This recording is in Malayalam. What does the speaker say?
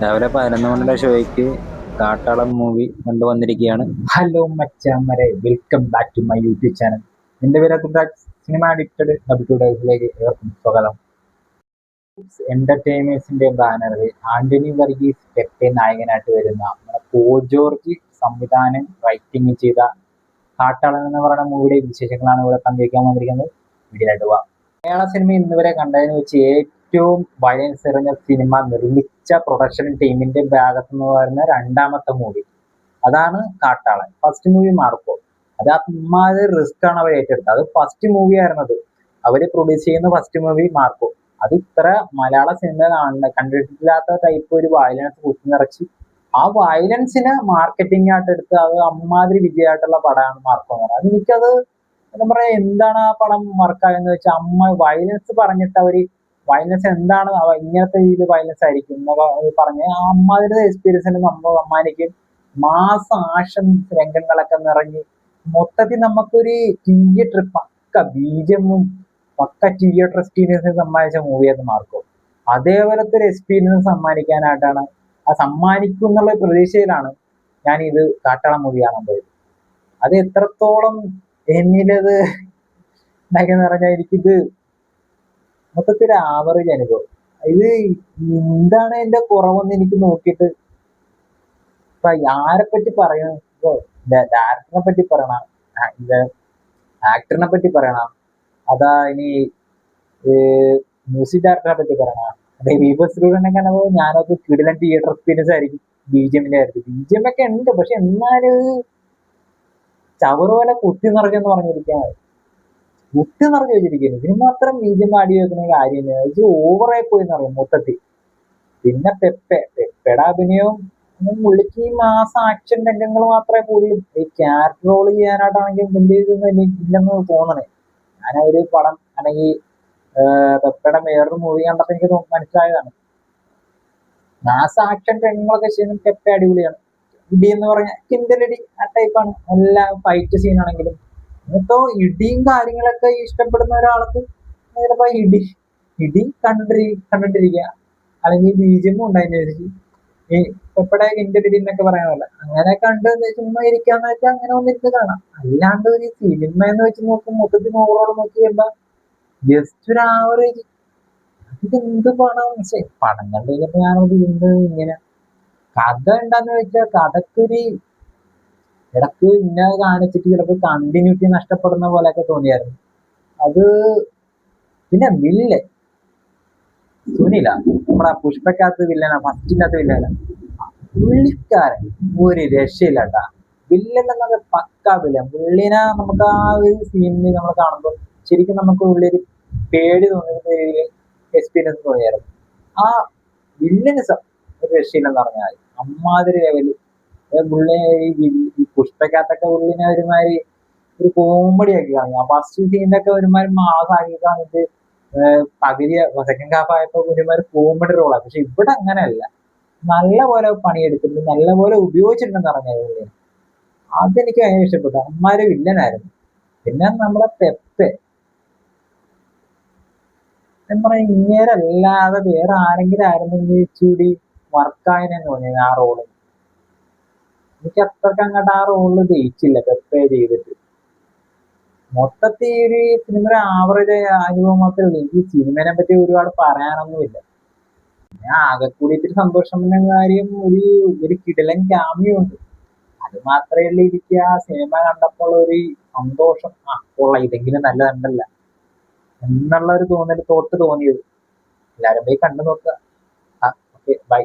രാവിലെ 11 ഷോയ്ക്ക് കാട്ടാളം മൂവി കണ്ടുവന്നിരിക്കുകയാണ്. ഹലോ മച്ചാമരെ, welcome back to my YouTube channel. എന്റെ പേര് അതുരാജ്. സിനിമ അഡിക്റ്റഡ് ഡബ്ല്യൂലേക്ക് ഏവർക്കും സ്വാഗതം. എന്റർടൈനേഴ്സിന്റെ ബാനറിൽ ആന്റണി വർഗീസ് പെപ്പെ നായകനായിട്ട് വരുന്ന പോ ജോർജ് സംവിധാനം റൈറ്റിംഗ് ചെയ്ത കാട്ടാളൻ എന്ന് പറയുന്ന മൂവിയുടെ വിശേഷങ്ങളാണ് ഇവിടെ പങ്കുവയ്ക്കാൻ വന്നിരിക്കുന്നത്. വീഡിയോയിലായിട്ട് പോവാം. മലയാള സിനിമ ഇന്നുവരെ കണ്ടതിന് വെച്ച് ഏറ്റവും വയലൻസ് എറിഞ്ഞ സിനിമ നിർമ്മിച്ച പ്രൊഡക്ഷൻ ടീമിന്റെ ഭാഗത്ത് നിന്ന് വരുന്ന രണ്ടാമത്തെ മൂവി അതാണ് കാട്ടാളൻ. First movie Marco. അത് അമ്മാതിരി റിസ്ക് ആണ് അവർ ഏറ്റെടുത്തത്. അത് ഫസ്റ്റ് മൂവി ആയിരുന്നത്. അവര് പ്രൊഡ്യൂസ് ചെയ്യുന്ന ഫസ്റ്റ് മൂവി മാർക്കോ. അത് ഇത്ര മലയാള സിനിമ കണ്ടിട്ടില്ലാത്ത ടൈപ്പ് ഒരു വയലൻസ് കുത്തി നിറച്ച് ആ വയലൻസിനെ മാർക്കറ്റിംഗ് ആയിട്ട് എടുത്ത് അത് അമ്മാതിരി വിജയമായിട്ടുള്ള പടമാണ് മാർക്കോ എന്ന് പറയുന്നത്. എനിക്കത് എന്താ പറയാ, എന്താണ് ആ പടം വർക്കായെന്ന് വെച്ചാൽ വയലൻസ് പറഞ്ഞിട്ട് അവര് വയലൻസ് എന്താണ് ഇങ്ങനത്തെ രീതിയിൽ വയലൻസ് ആയിരിക്കും എന്നൊക്കെ പറഞ്ഞ് ആ അമ്മാതിരി എക്സ്പീരിയൻസിന് നമ്മൾ സമ്മാനിക്കും. മാസ ആക്ഷൻ രംഗങ്ങളൊക്കെ നിറഞ്ഞ് മൊത്തത്തിൽ നമുക്കൊരു തിയേറ്റർ പക്ക ബീജമും പക്ക തിയേറ്റർ എക്സ്പീരിയൻസ് സമ്മാനിച്ച മൂവിയായിരുന്നു മാർക്കോ. അതേപോലത്തെ ഒരു എക്സ്പീരിയൻസ് സമ്മാനിക്കാനായിട്ടാണ് സമ്മാനിക്കും എന്നുള്ള പ്രതീക്ഷയിലാണ് ഞാൻ ഇത് കാട്ടാളൻ മൂവി കാണാൻ പോയത്. അത് എത്രത്തോളം എന്നിലത് ഉണ്ടാക്കിയെന്ന് പറഞ്ഞാൽ എനിക്കിത് മൊത്തത്തിൽ ആവറേജ് അനുഭവം. ഇത് എന്താണ് എന്റെ കുറവെന്ന് എനിക്ക് നോക്കിയിട്ട് ഇപ്പൊ ആരെ പറ്റി പറയണം, ഇപ്പൊ ഡയറക്ടറിനെ പറ്റി പറയണം, ആക്ടറിനെ പറ്റി പറയണം, അതാ ഇനി മ്യൂസിക് ഡയറക്ടറെ പറ്റി പറയണം. അതെ വിഭസ്രൂടനെ കണ്ടപ്പോൾ ഞാനൊക്കെ കിടിലൻ തിയേറ്റർ എക്സ്പീരിയൻസ് ആയിരിക്കും ബിജിഎമ്മിന്റെ കാര്യത്തിൽ. ബിജിഎം ഒക്കെ ഉണ്ട്, പക്ഷെ എന്നാലും ചവറ് പോലെ കുത്തി നിറഞ്ഞെന്ന് പറഞ്ഞിരിക്കുകയാണ്. കുത്തി നിറഞ്ഞു വെച്ചിരിക്കുന്നു. ഇതിന് മാത്രം ബിജിഎം ആടി വെക്കുന്ന കാര്യമില്ല. ഇത് ഓവറായി പോയി എന്ന് പറയും മൊത്തത്തിൽ. പിന്നെ പെപ്പയുടെ അഭിനയവും പുള്ളിക്ക് ഈ മാസ ആക്ഷൻ രംഗങ്ങൾ മാത്രമേ കൂടുതലും ഈ ക്യാരക്ടർ റോൾ ചെയ്യാനായിട്ടാണെങ്കിൽ വലിയ ഇതൊന്നും ഇല്ലെന്ന് തോന്നണേ. ഞാൻ ഒരു പടം അല്ലെങ്കിൽ പെപ്പയുടെ വേറൊരു മൂവി കണ്ടപ്പോൾ എനിക്ക് മനസ്സിലായതാണ്. മാസ ആക്ഷൻ രംഗങ്ങളൊക്കെ ചെയ്യുന്ന പെപ്പ അടിപൊളിയാണ്. ഇടി എന്ന് പറഞ്ഞാൽ കിന്തലടി ആ ടൈപ്പാണ്. എല്ലാ ഫൈറ്റ് സീനാണെങ്കിലും ഇപ്പോ ഇടിയും കാര്യങ്ങളൊക്കെ ഇഷ്ടപ്പെടുന്ന ഒരാൾക്ക് ചിലപ്പോ ഇടി കണ്ടിട്ടിരിക്കുക, അല്ലെങ്കിൽ ബീജമും ഉണ്ടായിരുന്നിരിക്കും ഈ പെപ്പടെ കിന്തലടി എന്നൊക്കെ പറയാനല്ല. അങ്ങനെ കണ്ട് ചുമ്മാ ഇരിക്കാന്ന് വെച്ചാൽ അങ്ങനെ ഒന്നിരുന്ന് കാണാം. അല്ലാണ്ട് ഒരു സിനിമ എന്ന് വെച്ച് നോക്കും മൊത്തത്തിൽ ഓവറോൾ നോക്കി വരുമ്പോ ജസ്റ്റ് ഒരു ആവറേജ്. ഇതെന്ത് പടം പടം കണ്ടു കഴിഞ്ഞപ്പോ ഞാനത് ഇങ്ങനെ കഥ ഉണ്ടാന്ന് വെച്ചാൽ കഥക്കൊരു ഇടക്ക് ഇന്നത് കാണിച്ചിട്ട് ചിലപ്പോൾ കണ്ടിന്യൂറ്റി നഷ്ടപ്പെടുന്ന പോലെയൊക്കെ തോന്നിയായിരുന്നു. അത് പിന്നെ വില്ലൻ സുനില, നമ്മുടെ പുഷ്പക്കകത്ത് വില്ലനാ, ഫസ്റ്റിനകത്ത് വില്ലന. പുള്ളിക്കാരൻ ഒരു രക്ഷയില്ലട്ടാ. വില്ലൻ എന്നൊക്കെ പക്കാ വില്ലൻ. പുള്ളിനെ നമുക്ക് ആ ഒരു സീനിൽ നമ്മൾ കാണുമ്പോൾ ശരിക്കും നമുക്ക് ഉള്ളിൽ പേടി തോന്നുന്ന രീതിയിൽ എക്സ്പീരിയൻസ് തോന്നിയായിരുന്നു. ആ വില്ലനിസം ഒരു രക്ഷയില്ലെന്ന് പറഞ്ഞാൽ അമ്മാതിരി ലെവല്. പുള്ളി ഈ പുഷ്പക്കകത്തൊക്കെ പുള്ളിനെ ഒരുമാതിരി ഒരു കോമഡി ആക്കി കളഞ്ഞു. ഫസ്റ്റ് സീനിലൊക്കെ ഒരുമാതിരി മാസാക്കി കളഞ്ഞിട്ട് പകുതി സെക്കൻഡ് ഹാഫ് ആയപ്പോ ഒരുമാതിരി കോമഡി റോളാണ്. പക്ഷെ ഇവിടെ അങ്ങനെയല്ല. നല്ല പോലെ പണിയെടുത്തിട്ടുണ്ട്, നല്ല പോലെ ഉപയോഗിച്ചിട്ടുണ്ടെന്ന് പറഞ്ഞത് പുള്ളി. അതെനിക്ക് ഭയങ്കര ഇഷ്ടപ്പെട്ടു. അമ്മാര് വില്ലനായിരുന്നു. പിന്നെ നമ്മുടെ പെപ്പെ ഞാൻ പറയാം, ഇങ്ങേരല്ലാതെ വേറെ ആരെങ്കിലും ആയിരുന്നെങ്കിൽ ഇച്ചിരി വർക്കായനെന്ന് തോന്നിയത് ആ റോള്. എനിക്ക് അത്രക്ക് അങ്ങോട്ട് ആ റോളിൽ ജയിച്ചില്ല പെപ്പെ ചെയ്തിട്ട്. മൊത്തത്തിൽ ഒരു സിനിമ ആവറേജ് അനുഭവം മാത്രമേ ഉള്ളൂ. എനിക്ക് സിനിമനെ പറ്റി ഒരുപാട് പറയാനൊന്നുമില്ല. ഞാൻ ആകെ കൂടി ഇത്തിരി സന്തോഷമുള്ള കാര്യം ഒരു കിടിലൻ ക്യാമിയോ ഉണ്ട്. അത് മാത്രമേ ഉള്ളൂ എനിക്ക് ആ സിനിമ കണ്ടപ്പോൾ ഒരു സന്തോഷം. ഇതെങ്കിലും നല്ലതുണ്ടല്ല എന്നുള്ള ഒരു തോട്ട് തോന്നിയത്. എല്ലാവരും പോയി കണ്ടു നോക്കുക. Okay, by.